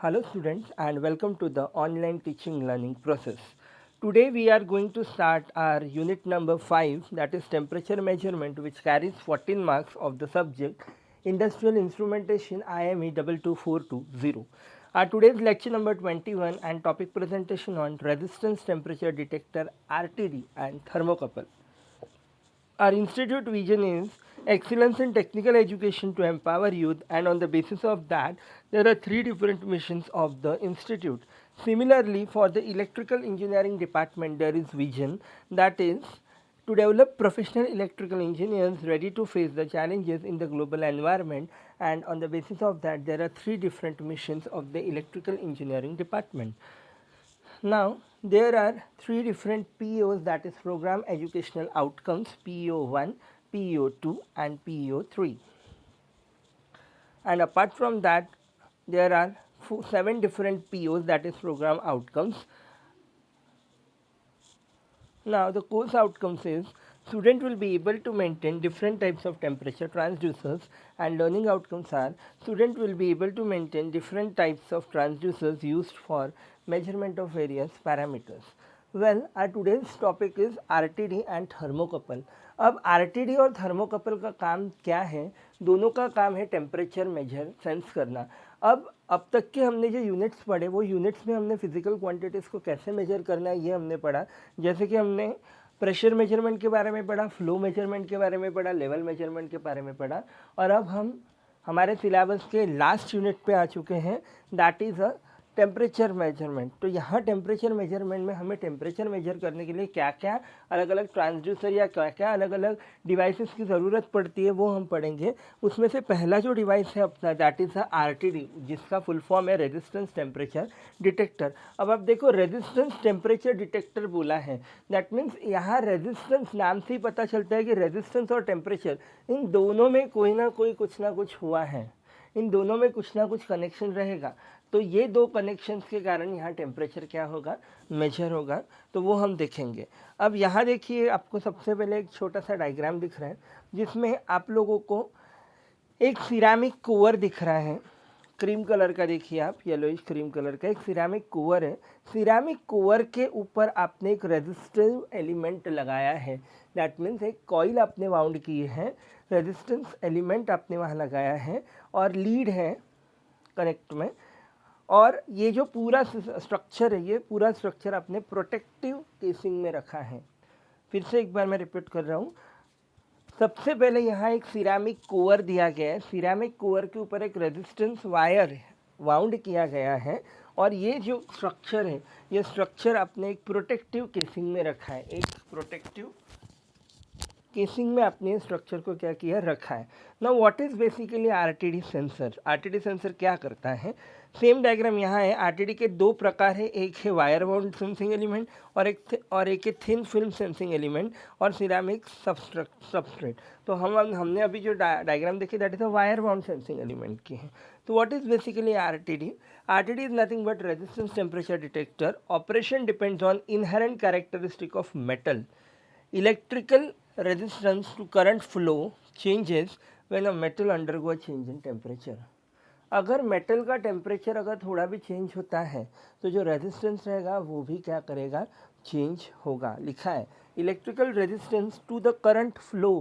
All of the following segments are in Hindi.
Hello students and welcome to the online teaching learning process. Today we are going to start our unit number 5, that is temperature measurement, which carries 14 marks of the subject Industrial Instrumentation IME 22420. Our today's lecture number 21 and topic presentation on resistance temperature detector RTD and thermocouple. Our institute vision is excellence in technical education to empower youth, and on the basis of that, there are three different missions of the institute. Similarly, for the electrical engineering department, there is vision, that is to develop professional electrical engineers ready to face the challenges in the global environment, and on the basis of that, there are three different missions of the electrical engineering department. Now, there are three different PEOs, that is program educational outcomes, PEO 1, PEO 2 and PEO 3. And apart from that, there are 7 different POs, that is program outcomes. Now, the course outcomes is student will be able to maintain different types of temperature transducers, and learning outcomes are student will be able to maintain different types of transducers used for measurement of various parameters. Well, our today's topic is RTD and thermocouple. अब RTD और थर्मोकपल का काम क्या है? दोनों का काम है टेम्परेचर मेजर सेंस करना. अब तक के हमने जो यूनिट्स पढ़े, वो यूनिट्स में हमने फिजिकल क्वांटिटीज़ को कैसे मेजर करना है ये हमने पढ़ा. जैसे कि हमने प्रेशर मेजरमेंट के बारे में पढ़ा, फ्लो मेजरमेंट के बारे में पढ़ा, लेवल मेजरमेंट के बारे में पढ़ा, और अब हम हमारे सिलेबस के लास्ट यूनिट पे आ चुके हैं, that is a temperature measurement. तो यहाँ टेम्परेचर मेजरमेंट में हमें टेम्परेचर मेजर करने के लिए क्या क्या अलग अलग ट्रांसड्यूसर या क्या क्या अलग अलग डिवाइसेस की ज़रूरत पड़ती है वो हम पढ़ेंगे. उसमें से पहला जो डिवाइस है अपना, दैट इज़ द RTD, जिसका फुल फॉर्म है रेजिस्टेंस टेम्परेचर डिटेक्टर. अब आप देखो, रेजिस्टेंस टेम्परेचर डिटेक्टर बोला है, दैट मीन्स यहाँ रेजिस्टेंस नाम से ही पता चलता है कि रेजिस्टेंस और टेम्परेचर इन दोनों में कोई ना कोई कुछ ना कुछ हुआ है, इन दोनों में कुछ ना कुछ कनेक्शन रहेगा. तो ये दो कनेक्शंस के कारण यहाँ टेम्परेचर क्या होगा, मेजर होगा. तो वो हम देखेंगे. अब यहाँ देखिए, आपको सबसे पहले एक छोटा सा डायग्राम दिख रहा है, जिसमें आप लोगों को एक सिरामिक कवर दिख रहा है, क्रीम कलर का. देखिए आप, येलोइश क्रीम कलर का एक सिरामिक कवर है. सिरामिक कवर के ऊपर आपने एक रेजिस्टिव एलिमेंट लगाया है, दैट मीन्स एक कॉइल आपने वाउंड की है, रेजिस्टेंस एलिमेंट आपने वहाँ लगाया है, और लीड है कनेक्ट में. और ये जो पूरा स्ट्रक्चर है, ये पूरा स्ट्रक्चर आपने प्रोटेक्टिव केसिंग में रखा है. फिर से एक बार मैं रिपीट कर रहा हूँ. सबसे पहले यहाँ एक सिरामिक कवर दिया गया है, सिरामिक कवर के ऊपर एक रेजिस्टेंस वायर वाउंड किया गया है, और ये जो स्ट्रक्चर है, ये स्ट्रक्चर आपने एक प्रोटेक्टिव केसिंग में रखा है. एक प्रोटेक्टिव केसिंग में आपने स्ट्रक्चर को क्या किया, रखा है. Now what is basically RTD sensor. RTD sensor क्या करता है? सेम डायग्राम यहाँ है. RTD के दो प्रकार है, एक है वायर बाउंड सेंसिंग एलिमेंट और एक है थिन फिल्म सेंसिंग एलिमेंट और सिरामिक सबस्ट्रेट. तो हमने अभी जो डायग्राम देखी, that is a wire bound sensing element की है. तो what is basically RTD? RTD is nothing but resistance temperature detector. Operation depends on inherent characteristic of metal. Electrical resistance to current flow changes when a metal undergo a change in temperature. अगर मेटल का टेम्परेचर अगर थोड़ा भी चेंज होता है, तो जो रेजिस्टेंस रहेगा वो भी क्या करेगा, चेंज होगा. लिखा है electrical resistance to the current flow.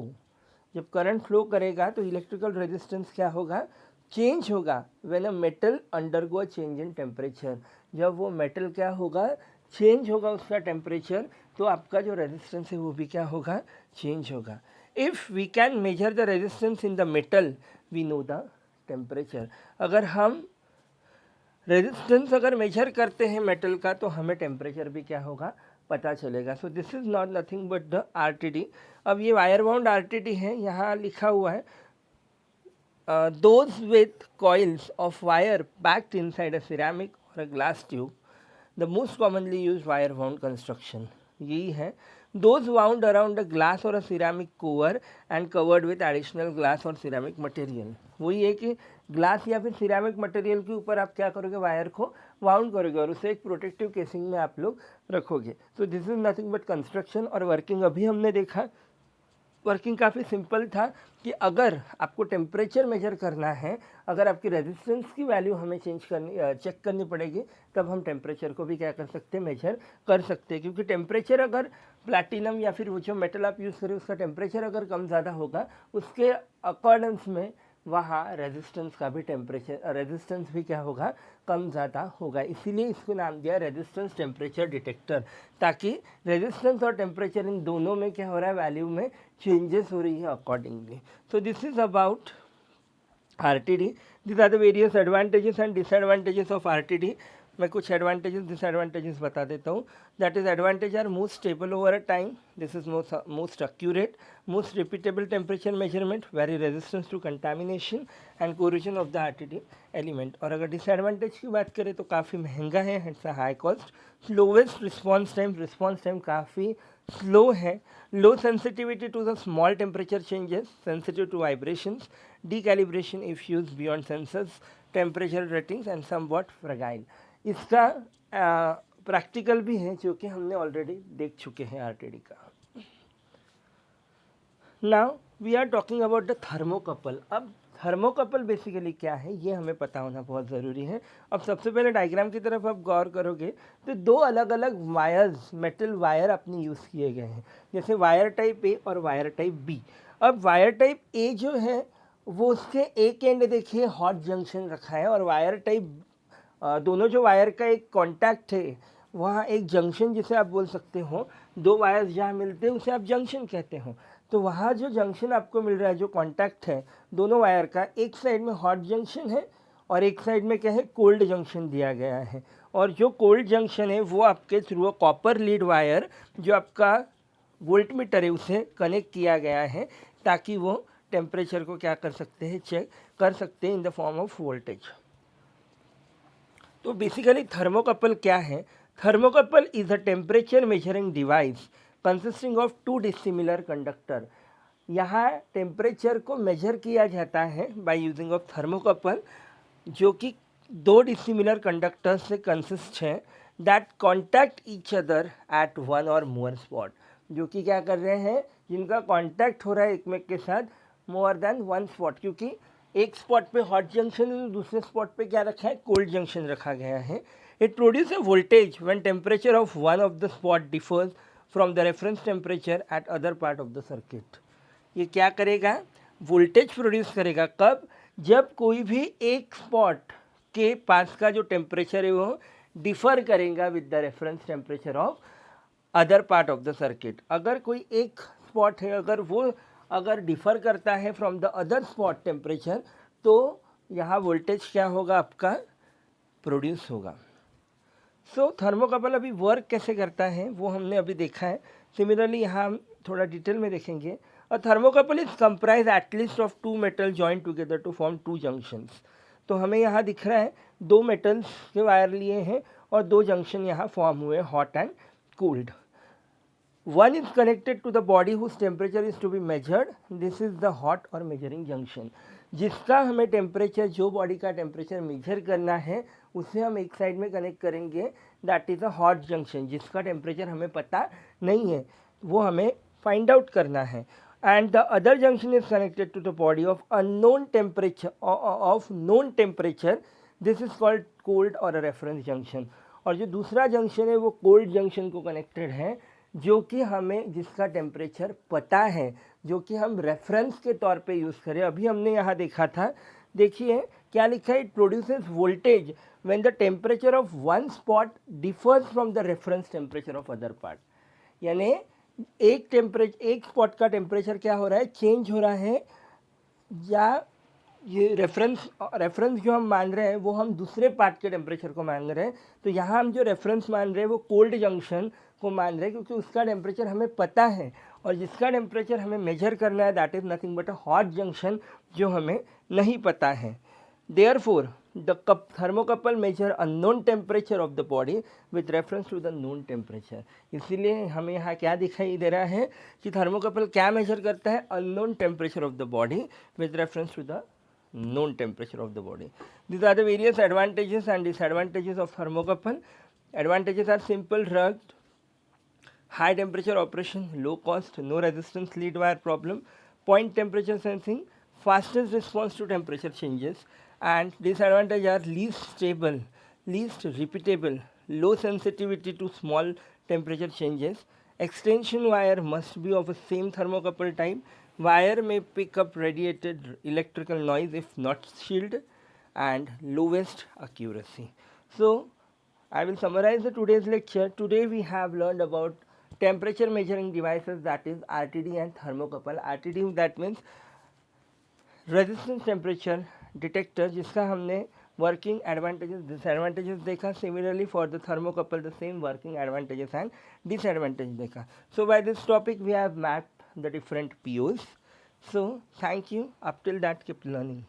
जब करंट फ्लो करेगा तो इलेक्ट्रिकल रेजिस्टेंस क्या होगा, चेंज होगा. When a metal undergo a change in temperature, जब वो मेटल क्या होगा, चेंज होगा उसका टेम्परेचर, तो आपका जो रेजिस्टेंस है वो भी क्या होगा, चेंज होगा. If we can measure the resistance in the metal, we know the temperature. अगर हम रेजिस्टेंस अगर मेजर करते हैं मेटल का, तो हमें टेम्परेचर भी क्या होगा, पता चलेगा. So this is not nothing but the RTD. अब ये वायर बाउंड RTD है, यहाँ लिखा हुआ है those with coils of wire packed inside a ceramic or a glass tube, the most commonly used wire wound construction. यही है, those wound around a glass or a ceramic cover and covered with additional glass or ceramic material. वही है कि ग्लास या फिर सिरामिक मटेरियल के ऊपर आप क्या करोगे, वायर को वाउंड करोगे और उसे एक प्रोटेक्टिव केसिंग में आप लोग रखोगे. So this is nothing but construction और वर्किंग. अभी हमने देखा वर्किंग काफ़ी सिंपल था कि अगर आपको टेम्परेचर मेजर करना है, अगर आपकी रेजिस्टेंस की वैल्यू हमें चेक करनी पड़ेगी, तब हम टेम्परेचर को भी क्या कर सकते हैं, मेजर कर सकते हैं। क्योंकि टेम्परेचर अगर प्लैटिनम या फिर वो जो मेटल आप यूज़ करें उसका टेम्परेचर अगर कम ज़्यादा होगा, उसके अकॉर्डेंस में वहाँ रेजिस्टेंस का भी रेजिस्टेंस भी क्या होगा, कम ज़्यादा होगा। इसीलिए इसको नाम दिया रेजिस्टेंस टेम्परेचर डिटेक्टर, ताकि रेजिस्टेंस और टेम्परेचर इन दोनों में क्या हो रहा है, वैल्यू में चेंजेस हो रही है accordingly. So this is about RTD. These are the various advantages and disadvantages of RTD. मैं कुछ एडवांटेजेस डिसएडवांटेजेस बता देता हूँ. That is advantage are most stable over a time. This is most accurate, most repeatable temperature measurement, very resistance to contamination and corrosion of the RTD element. और अगर डिसएडवांटेज की बात करें तो काफ़ी महंगा है, it's a high cost. Slowest response time काफ़ी स्लो है. Low sensitivity to the small temperature changes, sensitive to vibrations, decalibration if used beyond sensors, temperature ratings and somewhat fragile. इसका प्रैक्टिकल भी है जो कि हमने ऑलरेडी देख चुके हैं RTD का. Now we are talking about the thermocouple. अब थर्मोकपल बेसिकली क्या है ये हमें पता होना बहुत ज़रूरी है. अब सबसे पहले डायग्राम की तरफ आप गौर करोगे तो दो अलग अलग वायर्स, मेटल वायर अपने यूज़ किए गए हैं, जैसे वायर टाइप ए और वायर टाइप बी. अब वायर टाइप ए जो है वो उसके एक एंड देखिए हॉट जंक्शन रखा है, और वायर टाइप दोनों जो वायर का एक कांटेक्ट है वहाँ एक जंक्शन, जिसे आप बोल सकते हो दो वायर्स जहाँ मिलते हैं उसे आप जंक्शन कहते हो. तो वहाँ जो जंक्शन आपको मिल रहा है, जो कांटेक्ट है दोनों वायर का, एक साइड में हॉट जंक्शन है और एक साइड में क्या है, कोल्ड जंक्शन दिया गया है. और जो कोल्ड जंक्शन है वो आपके through a copper lead wire जो आपका वोल्टमीटर है उसे कनेक्ट किया गया है, ताकि वो टेम्परेचर को क्या कर सकते हैं, चेक कर सकते हैं in the form of voltage. तो बेसिकली थर्मोकपल क्या है? Thermocouple is a temperature measuring device consisting of to dissimilar conductor. यहाँ टेम्परेचर को मेजर किया जाता है बाय यूजिंग ऑफ थर्मोकपल, जो कि दो डिसिमिलर कंडक्टर्स से कंसिस्ट है, that contact each other at one और मोर स्पॉट. जो कि क्या कर रहे हैं, जिनका कॉन्टैक्ट हो रहा है एक में के साथ मोर देन वन स्पॉट. क्योंकि एक स्पॉट पे हॉट जंक्शन है, दूसरे स्पॉट पे क्या रखा है, कोल्ड जंक्शन रखा गया है. It produce a voltage when temperature of one of the spot differs from the reference temperature at other part of the circuit. ये क्या करेगा, वोल्टेज प्रोड्यूस करेगा. कब? जब कोई भी एक स्पॉट के पास का जो टेम्परेचर है वो डिफर करेगा with the reference temperature of other part of the circuit. अगर कोई एक स्पॉट है, अगर वो डिफर करता है from the other spot temperature, तो यहाँ वोल्टेज क्या होगा, आपका प्रोड्यूस होगा. सो थर्मोकपल अभी वर्क कैसे करता है वो हमने अभी देखा है. सिमिलरली यहाँ हम थोड़ा डिटेल में देखेंगे. A thermocouple is comprise at least of two metal join together to form two junctions. तो हमें यहाँ दिख रहा है दो मेटल्स के वायर लिए हैं और दो जंक्शन यहाँ फॉर्म हुए, hot and cold. One is connected to the body whose temperature is to be measured. This is the hot or measuring junction. जिसका हमें टेम्परेचर, जो बॉडी का टेम्परेचर मेजर करना है उसे हम एक साइड में कनेक्ट करेंगे, that is a hot junction. जिसका टेम्परेचर हमें पता नहीं है वो हमें फाइंड आउट करना है. And the other junction is connected to the body of unknown temperature, of known temperature. This is called cold और अ रेफरेंस जंक्शन. और जो दूसरा जंक्शन है वो कोल्ड जंक्शन को कनेक्टेड है, जो कि हमें, जिसका टेम्परेचर पता है, जो कि हम रेफरेंस के तौर पे यूज़ करें. अभी हमने यहाँ देखा था, देखिए क्या लिखा है, it produces voltage when the temperature of one spot differs from the reference temperature of other part. यानी एक स्पॉट का टेम्परेचर क्या हो रहा है, चेंज हो रहा है, या ये रेफरेंस जो हम मान रहे हैं वो हम दूसरे पार्ट के टेम्परेचर को मान रहे हैं. तो यहाँ हम जो रेफरेंस मान रहे हैं वो कोल्ड जंक्शन को मान रहे हैं, क्योंकि उसका टेम्परेचर हमें पता है, और जिसका टेम्परेचर हमें मेजर करना है that is nothing but a hot junction, जो हमें नहीं पता है. Therefore the thermocouple measure unknown temperature of the body with reference to the known temperature. इसीलिए हमें यहाँ क्या दिखाई दे रहा है कि थर्मोकपल क्या मेजर करता है, unknown temperature of the body with reference to the known temperature of the body. These are the various advantages and disadvantages of thermocouple. Advantages are simple, rugged, high temperature operation, low cost, no resistance lead wire problem, point temperature sensing, fastest response to temperature changes, and disadvantage are least stable, least repeatable, low sensitivity to small temperature changes. Extension wire must be of the same thermocouple type. Wire may pick up radiated electrical noise if not shielded, and lowest accuracy. So I will summarize the today's lecture. Today we have learned about temperature measuring devices, that is RTD and thermocouple. RTD that means resistance temperature detector, जिसका हमने working advantages disadvantages देखा. Similarly for the thermocouple the same working advantages and disadvantages देखा. So by this topic we have mapped the different POs. So thank you. Up till that keep learning.